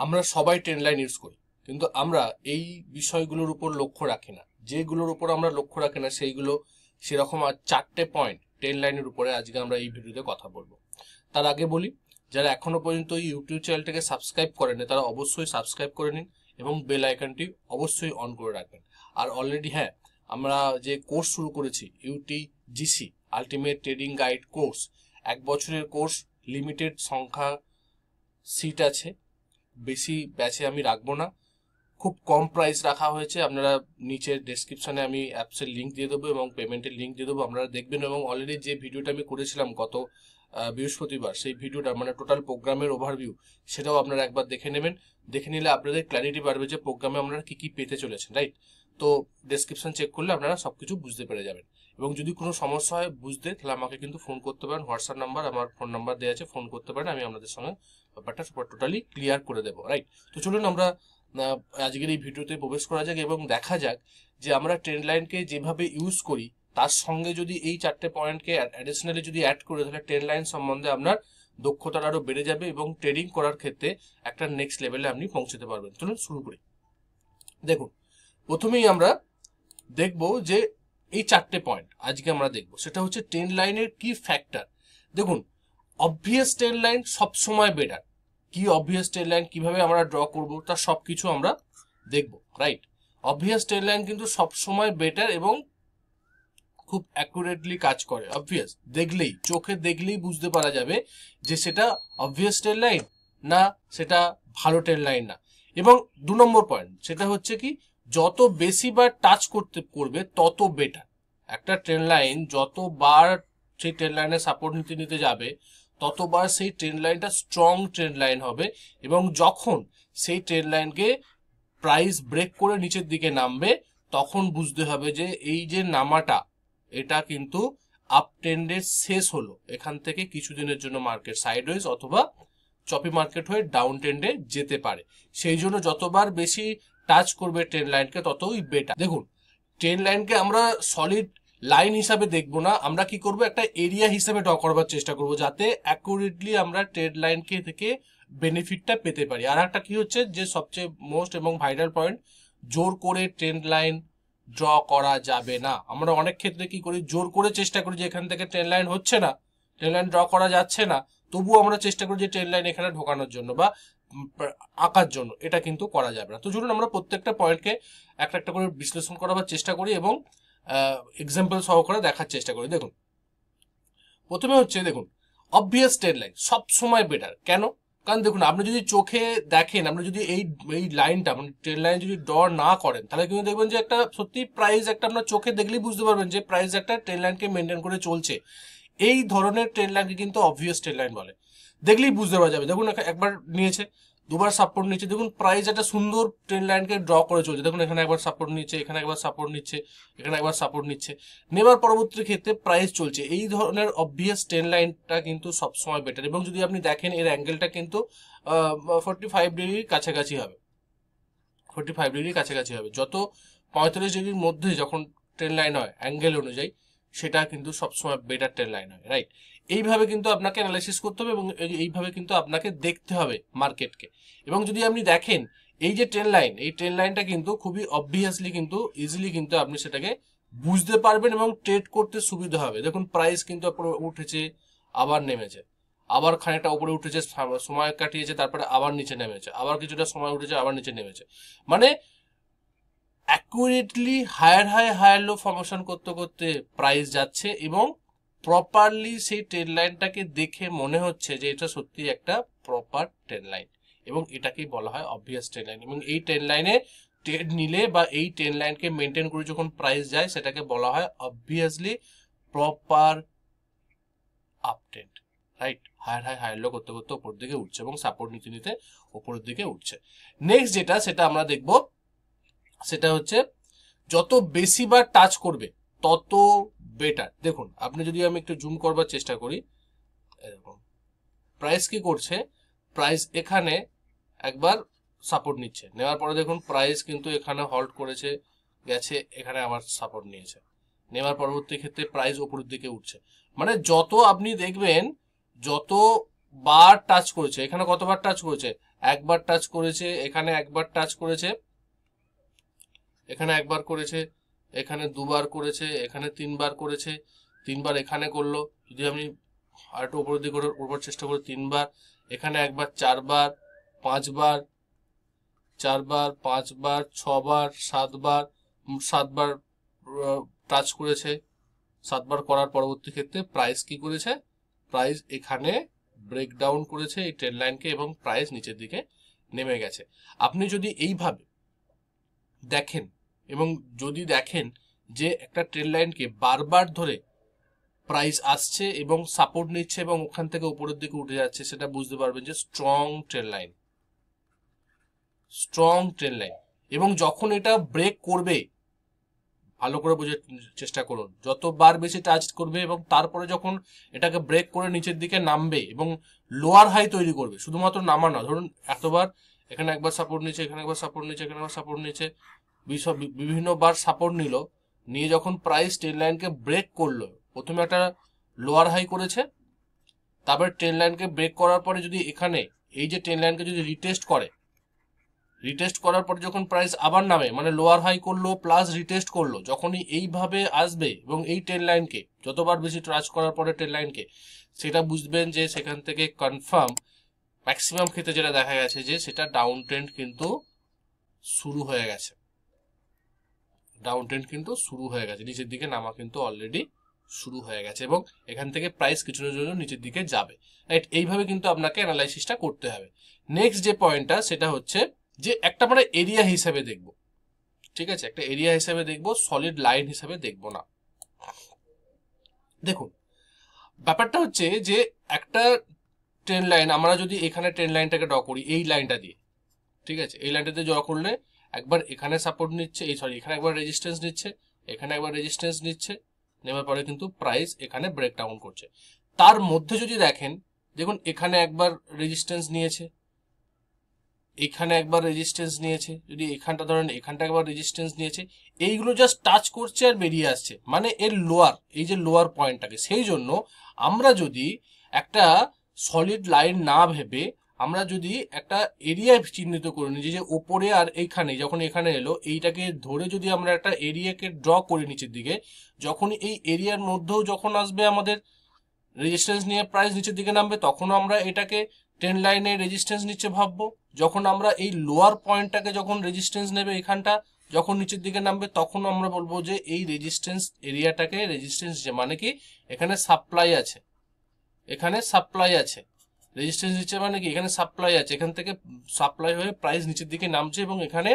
আমরা সবাই trend line use করি, কিন্তু আমরা এই বিষয়গুলোর উপর লক্ষ্য রাখি না। যেগুলোর উপর আমরা লক্ষ্য রাখি না সেইগুলো সেরকম আর 4টে পয়েন্ট ট্রেন্ড লাইনের উপরে আজকে আমরা এই ভিডিওতে কথা বলবো। তার আগে বলি, যারা এখনো পর্যন্ত এই ইউটিউব চ্যানেলটাকে সাবস্ক্রাইব করেনি তারা অবশ্যই সাবস্ক্রাইব করে নিন এবং বেল আইকনটি অবশ্যই অন করে রাখবেন। আর অলরেডি হ্যাঁ, আমরা যে কোর্স শুরু করেছি ইউটিজিসি আলটিমেট ট্রেডিং গাইড কোর্স, 1 বছরের কোর্স, লিমিটেড সংখ্যা সিট আছে, বেশি ব্যাচে আমি রাখবো না, খুব কম প্রাইস রাখা হয়েছে। আপনারা নিচের ডেসক্রিপশনে আমি অ্যাপসের লিঙ্ক দিয়ে দেবো এবং পেমেন্টের লিঙ্ক দিয়ে দেবো, আপনারা দেখবেন। এবং অলরেডি যে ভিডিওটা আমি করেছিলাম গত বৃহস্পতিবার, সেই ভিডিওটা মানে টোটাল প্রোগ্রামের ওভারভিউ, সেটাও আপনারা একবার দেখে নেবেন। দেখে নিলে আপনাদের ক্ল্যারিটি বাড়বে যে প্রোগ্রামে আপনারা কি কি পেতে চলেছেন, রাইট? তো ডেসক্রিপশন চেক করলে আপনারা সবকিছু বুঝতে পেরে যাবেন। এবং যদি কোনো সমস্যা হয় বুঝতে, তাহলে আমাকে কিন্তু ফোন করতে পারেন। হোয়াটসঅ্যাপ নাম্বার, আমার ফোন নাম্বার দেওয়া আছে, ফোন করতে পারেন। আমি আপনাদের সঙ্গে ব্যাপারটা টোটালি ক্লিয়ার করে দেবো, রাইট? তো চলুন আমরা আজকের এই ভিডিওতে প্রবেশ করা যাক এবং দেখা যাক যে আমরা ট্রেন্ড লাইনকে যেভাবে ইউজ করি তার সঙ্গে যদি এই 4টে পয়েন্টকে অ্যাডিশনালি যদি অ্যাড করে, তাহলে ট্রেন্ড লাইন সম্বন্ধে আপনার দক্ষতাটা আরো বেড়ে যাবে এবং ট্রেডিং করার ক্ষেত্রে একটা নেক্সট লেভেলে আপনি পৌঁছতে পারবেন। চলুন শুরু করি। দেখুন, প্রথমেই আমরা দেখব যে এই 4টে পয়েন্ট আজকে আমরা দেখব, সেটা হচ্ছে ট্রেন্ড লাইনের কি ফ্যাক্টর। দেখুন, অবভিয়াস ট্রেন্ড লাইন সবসময় বেটার। কি অবভিয়াস ট্রেন্ড লাইন কিভাবে আমরা ড্র করব তার সবকিছু আমরা দেখব, রাইট? অবভিয়াস ট্রেন্ড লাইন কিন্তু সবসময় বেটার এবং খুব অ্যাকুরেটলি কাজ করে। অবভিয়াস দেখলেই, চোখে দেখলেই বুঝতে পারা যাবে যে সেটা অবভিয়াস ট্রেন্ড লাইন না সেটা ভালো ট্রেন্ড লাইন না। এবং 2 নম্বর পয়েন্ট, সেটা হচ্ছে কি, যত বেশি বার টাচ করবে তত বেটার। একটা ট্রেন্ড লাইন যতবার সেই ট্রেন্ড লাইনের সাপোর্ট নিতে নিতে যাবে ততবার সেই ট্রেন্ড লাইনটা স্ট্রং ট্রেন্ড লাইন হবে। এবং যখন সেই ট্রেন্ড লাইনকে প্রাইস ব্রেক করে নিচের দিকে নামবে তখন বুঝতে হবে যে এই যে নামাটা, এটা কিন্তু আপ ট্রেন্ডের শেষ হলো। এখান থেকে কিছুদিনের জন্য মার্কেট সাইডওয়েজ অথবা চপি মার্কেট হয়ে ডাউন ট্রেন্ডে যেতে পারে। সেই জন্য যতবার বেশি টাচ করবে ট্রেন্ড লাইনকে ততই বেটার। দেখুন, ট্রেন্ড লাইনকে আমরা সলিড লাইন হিসাবে দেখবো না, আমরা কি করব, একটা এরিয়া হিসাবে ড্র করবার চেষ্টা করব যাতে অ্যাকুরেটলি আমরা ট্রেন্ড লাইনকে থেকে বেনিফিটটা পেতে পারি। আর একটা কি হচ্ছে যে সবচেয়ে মোস্ট এবং ভাইটাল পয়েন্ট, জোর করে ট্রেন্ড লাইন ড্র করা যাবে না। আমরা অনেক ক্ষেত্রে কি করি, জোর করে চেষ্টা করি যে এখান থেকে ট্রেন্ড লাইন হচ্ছে না, ট্রেন্ড লাইন ড্র করা যাচ্ছে না, তবুও আমরা চেষ্টা করি যে ট্রেন্ড লাইন এখানে ঢোকানোর জন্য বা আঁকার জন্য। এটা কিন্তু করা যাবে না। তো চলুন আমরা প্রত্যেকটা পয়েন্টকে একটা একটা করে বিশ্লেষণ করার চেষ্টা করি এবং এক্সাম্পল সহকারে দেখার চেষ্টা করি। দেখুন, প্রথমে হচ্ছে, দেখুন, অবভিয়াস ট্রেন্ড লাইন সবসময় বেটার। কেন? কারণ দেখুন, আপনি যদি চোখে দেখেন, আপনি যদি এই লাইনটা মানে ট্রেন্ড লাইন যদি ড্র না করেন, তাহলে কিন্তু দেখবেন যে একটা সত্যি প্রাইস একটা আপনার চোখে দেখলেই বুঝতে পারবেন যে প্রাইস একটা ট্রেন্ড লাইনকে মেনটেন করে চলছে। এই ধরনের ট্রেন্ড লাইনকে কিন্তু অবভিয়াস ট্রেন্ড লাইন বলে। দেখলেই বুঝতে পারা যাবে। দেখুন, একবার নিয়েছে, দুবার সাপোর্ট নিচ্ছে, দেখুন প্রাইস একটা সুন্দর ট্রেন্ড লাইনকে ড্র করে চলছে। দেখুন এখানে একবার সাপোর্ট নিচ্ছে, এখানে একবার সাপোর্ট নিচ্ছে, এখানে একবার সাপোর্ট নিচ্ছে, নেবার পরবর্তী ক্ষেত্রে প্রাইস চলছে। এই ধরনের অবভিয়াস ট্রেন্ড লাইনটা কিন্তু সবসময় বেটার। এবং যদি আপনি দেখেন এর অ্যাঙ্গেলটা কিন্তু 45 ডিগ্রির কাছাকাছি হবে, 45 ডিগ্রির কাছাকাছি হবে। যত 45 ডিগ্রির মধ্যে যখন ট্রেন্ড লাইন হয় অ্যাঙ্গেল অনুযায়ী, সেটা কিন্তু সবসময় বেটার ট্রেন্ড লাইন হয়, রাইট? এইভাবে কিন্তু আপনাকে অ্যানালাইসিস করতে হবে এবং এইভাবে কিন্তু আপনাকে দেখতে হবে মার্কেটকে। এবং যদি আপনি দেখেন এই যে ট্রেন্ড লাইন, এই ট্রেন্ড লাইনটা কিন্তু খুবই অবভিয়াসলি কিন্তু ইজিলি কিন্তু আপনি সেটাকে বুঝতে পারবেন এবং ট্রেড করতে সুবিধা হবে। দেখুন প্রাইস কিন্তু উঠেছে, আবার নেমেছে, আবার খানিকটা উপরে উঠেছে, সময় কাটিয়েছে, তারপরে আবার নিচে নেমেছে, আবার কিছুটা সময় উঠেছে, আবার নিচে নেমেছে। মানে অ্যাকুরেটলি হায়ার লো ফর্মেশন করতে করতে প্রাইস যাচ্ছে এবং প্রপারলি সেই ট্রেন্ড লাইনটাকে দেখে মনে হচ্ছে যে এটা সত্যি একটা প্রপার ট্রেন্ড লাইন এবং এটাকেই বলা হয় অবভিয়াস ট্রেন্ড লাইন। এবং এই ট্রেন্ড লাইনে ট্রেড নিলে বা এই ট্রেন্ড লাইনকে মেনটেন করে যখন প্রাইস যায় সেটাকে বলা হয় obviously proper up trend, right? Higher low করতে করতে উপর দিকে উঠছে এবং সাপোর্ট নিতে নিতে উপরের দিকে উঠছে। নেক্সট যেটা, সেটা আমরা দেখবো, সেটা হচ্ছে যত বেশি বার টাচ করবে তত বেটার। দেখুন, আপনি যদি আমি একটু জুম করবার চেষ্টা করি, এরকম প্রাইস কি করছে, প্রাইস এখানে একবার সাপোর্ট নিচ্ছে, নেওয়ার পরে দেখুন প্রাইস কিন্তু এখানে হল্ট করেছে, গেছে, এখানে আবার সাপোর্ট নিয়েছে, নেওয়ার পরবর্তী ক্ষেত্রে প্রাইস উপরের দিকে উঠছে। মানে যত আপনি দেখবেন যত বার টাচ করেছে, এখানে কতবার টাচ করেছে, একবার টাচ করেছে, এখানে একবার টাচ করেছে, এখানে একবার করেছে, এখানে দুবার করেছে, এখানে তিনবার করেছে, তিনবার এখানে করলো। যদি আমি আর একটু উপর দিকে করবার চেষ্টা করি, তিনবার, এখানে একবার, চারবার, পাঁচবার, চারবার, পাঁচবার, ছবার, সাতবার, সাতবার টাচ করেছে। সাতবার করার পরবর্তী ক্ষেত্রে প্রাইস কি করেছে, প্রাইস এখানে ব্রেকডাউন করেছে এই ট্রেন্ড লাইনকে এবং প্রাইস নিচের দিকে নেমে গেছে। আপনি যদি এইভাবে দেখেন এবং যদি দেখেন যে একটা ট্রেন্ড লাইনকে বারবার ধরে প্রাইস আসছে এবং সাপোর্ট নিচ্ছে এবং ওখান থেকে উপরের দিকে উঠে যাচ্ছে, সেটা বুঝতে পারবেন যে strong trend line, strong trend line. এবং যখন এটা ব্রেক করবে, ভালো করে বোঝার চেষ্টা করুন, যতবার বেশি টাচ করবে এবং তারপরে যখন এটাকে ব্রেক করে নিচের দিকে নামবে এবং লোয়ার হাই তৈরি করবে, শুধুমাত্র নামা না, ধরুন এতবার, এখানে একবার সাপোর্ট নিচ্ছে, এখানে একবার সাপোর্ট নিচ্ছে, এখানে একবার সাপোর্ট নিচ্ছে, বিভিন্নবার সাপোর্ট নিয়ে যখন প্রাইস ট্রেন্ড লাইনকে ব্রেক করলো, প্রথমে একটা লোয়ার হাই করেছে, তারপরে ট্রেন্ড লাইনকে ব্রেক করার পরে যদি এখানে এই যে ট্রেন্ড লাইনকে যদি রিটেস্ট করে, রিটেস্ট করার পর যখন প্রাইস আবার নামে, মানে লোয়ার হাই করলো প্লাস রিটেস্ট করলো, যখনই এইভাবে আসবে এবং এই ট্রেন্ড লাইনকে যতবার বেশি টাচ করার পরে ট্রেন্ড লাইনকে, সেটা বুঝবেন যে সেখান থেকে কনফার্ম ম্যাক্সিমাম ক্ষেত্রে যেটা দেখা গেছে যে সেটা ডাউন ট্রেন্ড কিন্তু শুরু হয়ে গেছে, ডাউন ট্রেন্ড কিন্তু শুরু হয়ে গেছে, নিচের দিকে নামা কিন্তু অলরেডি শুরু হয়ে গেছে এবং এখান থেকে প্রাইস কিছুদিনের জন্য নিচের দিকে যাবে, রাইট? এইভাবে কিন্তু আপনাকে অ্যানালাইসিসটা করতে হবে। নেক্সট যে পয়েন্টটা সেটা হচ্ছে যে একটা আমরা এরিয়া হিসেবে দেখব, ঠিক আছে, একটা এরিয়া হিসেবে দেখব, সলিড লাইন হিসেবে দেখব না। দেখুন ব্যাপারটা হচ্ছে যে একটা ট্রেন্ড লাইন, আমরা যদি এখানে ট্রেন্ড লাইনটাকে ড্র করি এই লাইনটা দিয়ে, ঠিক আছে, এই লাইনটাতে ড্র করলে একবার এখানে সাপোর্ট নিচ্ছে, এখানে একবার রেজিস্ট্যান্স নিচ্ছে, এখানে একবার রেজিস্ট্যান্স নিচ্ছে, নেওয়ার পরে কিন্তু প্রাইস এখানে ব্রেকডাউন করছে। তার মধ্যে যদি দেখেন, দেখুন এখানে একবার রেজিস্ট্যান্স নিয়েছে, এখানে একবার রেজিস্ট্যান্স নিয়েছে, যদি এখানটা ধরেন এখানটা একবার রেজিস্ট্যান্স নিয়েছে, এইগুলো জাস্ট টাচ করছে আর বেরিয়ে আসছে, মানে এর লোয়ার, এই যে লোয়ার পয়েন্টটাকে। সেই জন্য আমরা যদি একটা সলিড লাইন না ভেবে আমরা যদি একটা এরিয়া চিহ্নিত করে নিই, যে ওপরে আর এইখানে যখন এখানে এলো, এইটাকে ধরে যদি আমরা একটা এরিয়াকে ড্র করি নিচের দিকে, যখন এই এরিয়ার মধ্যেও যখন আসবে আমাদের রেজিস্ট্যান্স নিয়ে প্রাইস নিচের দিকে নামবে, তখনও আমরা এটাকে ট্রেন্ড লাইনে রেজিস্ট্যান্স নিচ্ছে ভাববো। যখন আমরা এই লোয়ার পয়েন্টটাকে যখন রেজিস্ট্যান্স নেবে এখানটা, যখন নিচের দিকে নামবে, তখন আমরা বলবো যে এই রেজিস্ট্যান্স এরিয়াটাকে রেজিস্ট্যান্স নিচ্ছে, মানে কি এখানে সাপ্লাই আছে, এখানে সাপ্লাই আছে, রেজিস্ট্যান্স নিচ্ছে মানে কি এখানে সাপ্লাই আছে, এখান থেকে সাপ্লাই হয়ে প্রাইস নিচের দিকে নামছে এবং এখানে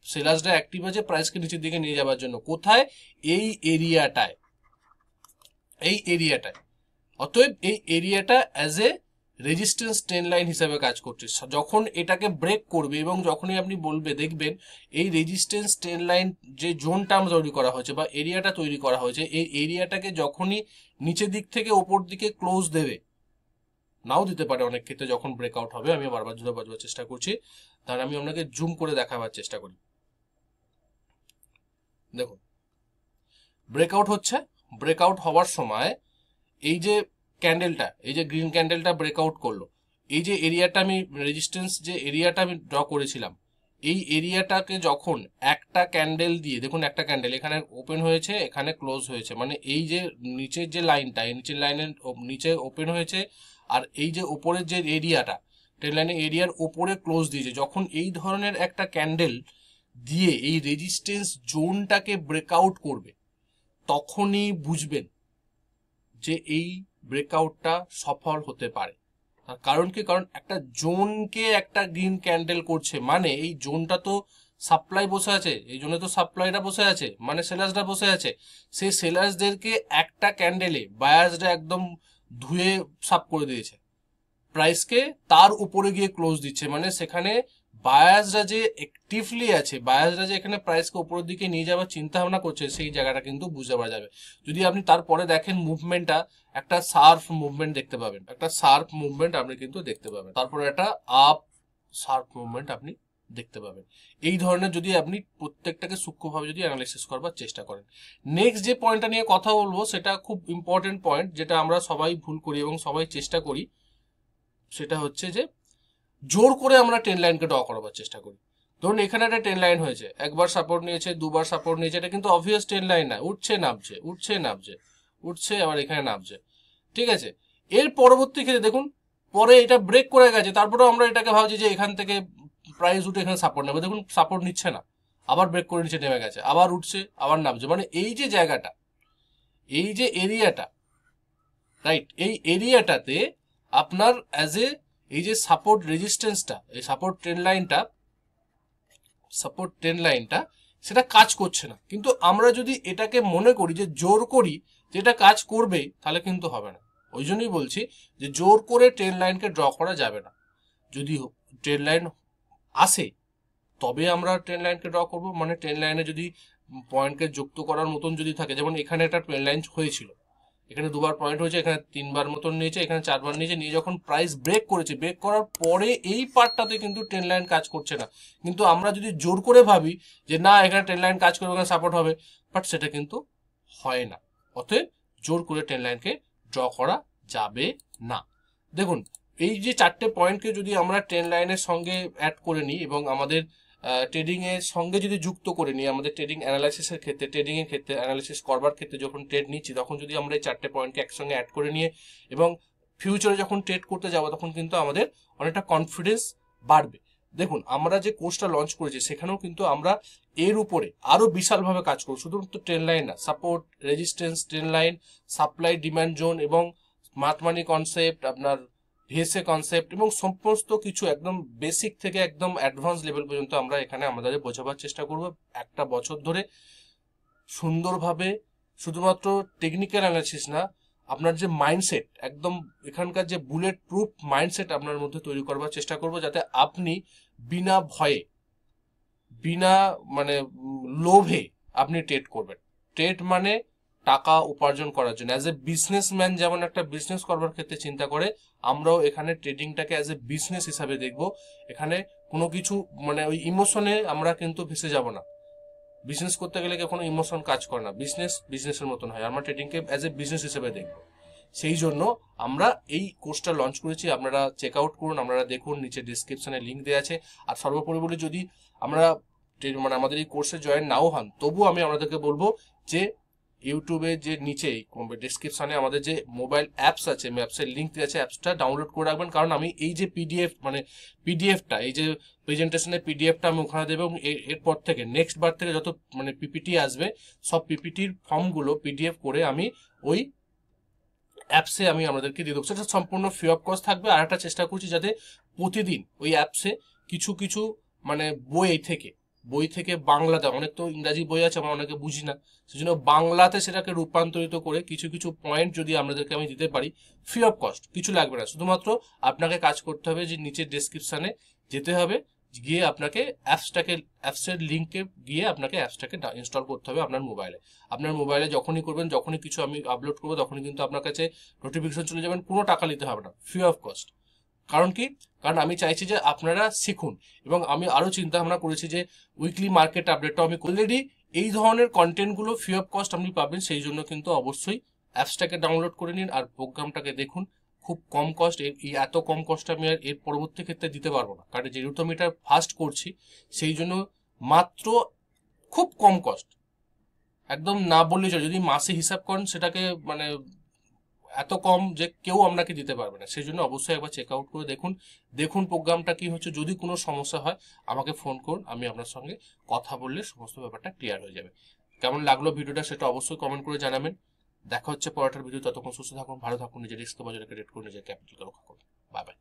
সেলার্সরা অ্যাক্টিভ আছে প্রাইসকে নিচের দিকে নিয়ে যাওয়ার জন্য। কোথায়? এই এরিয়াটায়, এই এরিয়াটায়। অতএব এই এরিয়াটা as a resistance trend line হিসেবে কাজ করছে। যখন এটাকে ব্রেক করবে এবং যখনই আপনি বলবে, দেখবেন এই রেজিস্ট্যান্স ট্রেন্ড লাইন যে জোনটা তৈরি করা হয়েছে বা এরিয়াটা তৈরি করা হয়েছে, এই এরিয়াটাকে যখনই নিচের দিক থেকে ওপর দিকে ক্লোজ দেবে, নাও দিতে পারে অনেক ক্ষেত্রে যখন ব্রেকআউট হবে, আমি বারবার জুড়ে বাজবার চেষ্টা করছি, তাহলে আমি আপনাকে জুম করে দেখাবার চেষ্টা করি। দেখুন ব্রেকআউট হচ্ছে, ব্রেকআউট হওয়ার সময় এই যে ক্যান্ডেলটা, এই যে গ্রিন ক্যান্ডেলটা ব্রেকআউট করলো, এই যে এরিয়াটা আমি রেজিস্ট্যান্স যে এরিয়াটা আমি ড্র করেছিলাম, এই এরিয়াটাকে যখন একটা ক্যান্ডেল দিয়ে, দেখুন একটা ক্যান্ডেল এখানে ওপেন হয়েছে, এখানে ক্লোজ হয়েছে, মানে এই যে নিচের যে লাইনটা, এই নিচের লাইনের নিচে ওপেন হয়েছে, আর এই যে ওপরের যে এরিয়াটা ট্রেন্ড লাইনের এরিয়ার ওপরে ক্লোজ দিয়েছে, যখন এই ধরনের একটা ক্যান্ডেল দিয়ে এই রেজিস্ট্যান্স জোনটাকে ব্রেকআউট করবে, তখনই বুঝবেন যে এই ব্রেকআউটটা সফল হতে পারে। তার কারণ কি? কারণ একটা জোনকে একটা গ্রিন ক্যান্ডেল করছে, মানে এই জোনটা তো সাপ্লাই বসে আছে, এই জন্য তো সাপ্লাইটা বসে আছে, মানে সেলার্সরা বসে আছে, সেই সেলার্সদেরকে একটা ক্যান্ডেলে বায়ার্সরা একদম ধুয়ে সাফ করে দিয়েছে, প্রাইসকে তার উপরে গিয়ে ক্লোজ দিচ্ছে, মানে সেখানে বায়ার্সরা যে অ্যাক্টিভলি আছে, বায়ার্সরা যে এখানে প্রাইসকে উপরের দিকে নিয়ে যাওয়ার চিন্তা ভাবনা করছে, সেই জায়গাটা কিন্তু বুঝতে পারা যাবে। যদি আপনি তারপরে দেখেন মুভমেন্টটা, একটা শার্প মুভমেন্ট দেখতে পাবেন, একটা শার্প মুভমেন্ট আপনি কিন্তু দেখতে পাবেন, তারপরে একটা আপ শার্প মুভমেন্ট আপনি দেখতে পাবেন। এই ধরনের যদি আপনি প্রত্যেকটাকে সূক্ষ্মভাবে যদি অ্যানালাইসিস করবার চেষ্টা করেন। নেক্সট যে পয়েন্টটা নিয়ে কথা বলবো সেটা খুব ইম্পর্টেন্ট পয়েন্ট, যেটা আমরা সবাই ভুল করি এবং সবাই চেষ্টা করি, সেটা হচ্ছে যে জোর করে আমরা ট্রেন লাইনকে ড্র করাবার চেষ্টা করি। ধরুন এখানে একটা ট্রেন লাইন হয়েছে, একবার সাপোর্ট নিয়েছে, দুবার সাপোর্ট নিয়েছে, এটা কিন্তু অবভিয়াস ট্রেন লাইন না, উঠছে নামছে, উঠছে নামছে, উঠছে আবার এখানে নামছে, ঠিক আছে। এর পরবর্তী ক্ষেত্রে দেখুন পরে এটা ব্রেক করে গেছে, তারপরেও আমরা এটাকে ভাবছি যে এখান থেকে প্রাইস উঠে এখানে সাপোর্ট নেবে, দেখুন সাপোর্ট নিচ্ছে না, আবার ব্রেক করে নিচে নেমে গেছে, আবার উঠছে আবার নামছে। মানে এই যে জায়গাটা, এই যে এরিয়াটা, রাইট, এই এরিয়াটাতে আপনার অ্যাজ এ এই যে সাপোর্ট রেজিস্ট্যান্সটা, এই সাপোর্ট ট্রেন লাইনটা সেটা কাজ করছে না। কিন্তু আমরা যদি এটাকে মনে করি যে জোর করি যে এটা কাজ করবে, তাহলে কিন্তু হবে না। ওই জন্যই বলছি যে জোর করে ট্রেন লাইনকে ড্র করা যাবে না। যদি ট্রেন লাইন আসে তবে আমরা ট্রেন লাইনকে ড্র করবো। মানে ট্রেন লাইনে যদি পয়েন্টকে যুক্ত করার মতন যদি থাকে, যেমন এখানে একটা ট্রেন লাইন হয়েছিল, এখানে দুবার পয়েন্ট হয়েছে, এখানে তিনবার মতন নিয়েছে, এখানে চারবার নিয়েছে, নিয়ে যখন প্রাইস ব্রেক করেছে, ব্রেক করার পরে এই পার্টটাতে কিন্তু ট্রেন লাইন কাজ করছে না। কিন্তু আমরা যদি জোর করে ভাবি যে না এখানে ট্রেন লাইন কাজ করবে, এখানে সাপোর্ট হবে, বাট সেটা কিন্তু হয় না। অতএব জোর করে ট্রেন লাইনকে ড্র করা যাবে না। দেখুন এই যে চারটে পয়েন্টকে যদি আমরা ট্রেন লাইনের সঙ্গে অ্যাড করে নিই এবং আমাদের ট্রেডিং এর সঙ্গে যদি যুক্ত করে নিই, আমাদের ট্রেডিং অ্যানালাইসিসের ক্ষেত্রে, ট্রেডিং এর ক্ষেত্রে, অ্যানালাইসিস করবার ক্ষেত্রে যখন ট্রেড নিচ্ছি, তখন যদি আমরা এই চারটে পয়েন্টকে একসঙ্গে অ্যাড করে নিয়ে এবং ফিউচারে যখন ট্রেড করতে যাবো, তখন কিন্তু আমাদের অনেকটা কনফিডেন্স বাড়বে। দেখুন আমরা যে কোর্সটা লঞ্চ করেছি সেখানেও কিন্তু আমরা এর উপরে আরো বিশালভাবে কাজ করব। শুধুমাত্র ট্রেন লাইন না, support, resistance, train line, supply demand zone এবং স্মার্ট মানি কনসেপ্ট, আপনার ভিএসএ কনসেপ্ট এবং সমস্ত কিছু একদম বেসিক থেকে একদম অ্যাডভান্স লেভেল পর্যন্ত আমরা এখানে আমাদের বোঝাবার চেষ্টা করব একটা বছর ধরে সুন্দরভাবে। শুধুমাত্র টেকনিক্যাল অ্যানালিসিস না, আপনার যে মাইন্ডসেট, একদম এখানকার যে বুলেট প্রুফ মাইন্ডসেট আপনার মধ্যে তৈরি করবার চেষ্টা করব, যাতে আপনি বিনা ভয়ে, বিনা মানে লোভে আপনি ট্রেড করবেন। ট্রেড মানে টাকা উপার্জন করার জন্য, অ্যাজ এ বিজনেসম্যান যেমন একটা বিজনেস করবার ক্ষেত্রে চিন্তা করে, আমরাও এখানে ট্রেডিংটাকে অ্যাজ এ বিজনেস হিসাবে দেখব। এখানে কোনো কিছু মানে ওই ইমোশনে আমরা কিন্তু ভেসে যাব না। বিজনেস করতে গেলে কোনো ইমোশন কাজ করে না, বিজনেসের মতন হয়। আমরা ট্রেডিংকে অ্যাজ এ বিজনেস হিসেবে দেখব। সেই জন্য আমরা এই কোর্সটা লঞ্চ করেছি, আপনারা চেক আউট করুন, আপনারা দেখুন, নিচে ডিসক্রিপশনে লিঙ্ক দেওয়া আছে। আর সর্বোপরি বলি, যদি আমরা মানে আমাদের এই কোর্সে জয়েন নাও হন, তবু আমি আপনাদেরকে বলবো যে ইউটিউবে যে নিচে ডিসক্রিপশনে আমাদের যে মোবাইল অ্যাপস আছে, অ্যাপসের লিঙ্ক দেওয়া আছে, অ্যাপসটা ডাউনলোড করে রাখবেন। কারণ আমি এই যে পিডিএফটা, এই যে প্রেজেন্টেশনের পিডিএফটা আমি ওখানে দেবো, এবং এরপর থেকে নেক্সট বার থেকে যত মানে পিপিটি আসবে, সব পিপিটির ফর্মগুলো পিডিএফ করে আমি ওই অ্যাপসে আমি আমাদেরকে দিয়ে দেবো। সেটা সম্পূর্ণ ফ্রি অফ কস্ট থাকবে। আর একটা চেষ্টা করছি যাতে প্রতিদিন ওই অ্যাপসে কিছু কিছু মানে বই থেকে বাংলাতে, অনেক তো ইংরাজি বই আছে আমরা অনেকে বুঝি না, সেজন্য বাংলাতে সেটাকে রূপান্তরিত করে কিছু কিছু পয়েন্ট যদি আপনাদেরকে আমি দিতে পারি, ফ্রি অফ কস্ট, কিছু লাগবে না। শুধুমাত্র আপনাকে কাজ করতে হবে যে নিচের ডেসক্রিপশনে যেতে হবে, গিয়ে আপনাকে অ্যাপসের লিঙ্কে গিয়ে আপনাকে অ্যাপসটাকে ইনস্টল করতে হবে আপনার মোবাইলে। আপনার মোবাইলে যখনই করবেন, যখনই কিছু আমি আপলোড করবো, তখনই কিন্তু আপনার কাছে নোটিফিকেশন চলে যাবেন, কোনো টাকা নিতে হবে না, ফ্রি অফ কস্ট। কারণ কি, কারণ আমি চাইছি যে আপনারা শিখুন। এবং আমি আরো চিন্তা ভাবনা করেছি যে উইকলি মার্কেট আপডেটটাও আমি অলরেডি এই ধরনের কন্টেন্টগুলো ফ্রি অফ কস্ট আপনি পাবেন। সেই জন্য কিন্তু অবশ্যই অ্যাপসটাকে ডাউনলোড করে নিন আর প্রোগ্রামটাকে দেখুন। খুব কম কস্ট, এত কম কস্ট আমি আর এর পরবর্তী ক্ষেত্রে দিতে পারবো না, কারণ যেহেতু আমি এটা ফার্স্ট করছি, সেই জন্য মাত্র খুব কম কস্ট, একদম না বললে চলে। যদি মাসে হিসাব করেন সেটাকে মানে এত কম যে কেউ আপনাকে দিতে পারবে না। সেই জন্য অবশ্যই একবার চেক আউট করে দেখুন প্রোগ্রামটা কি হচ্ছে। যদি কোনো সমস্যা হয় আমাকে ফোন করুন, আমি আপনার সঙ্গে কথা বললে সমস্ত ব্যাপারটা ক্লিয়ার হয়ে যাবে। কেমন লাগলো ভিডিওটা সেটা অবশ্যই কমেন্ট করে জানাবেন। দেখা হচ্ছে পরের ভিডিও। ততক্ষণ সুস্থ থাকুন, ভালো থাকুন, নিজের রিস্ক বাজারে ক্রেডিট করুন, নিজের ক্যাপিটালকে রক্ষা করুন। Bye bye.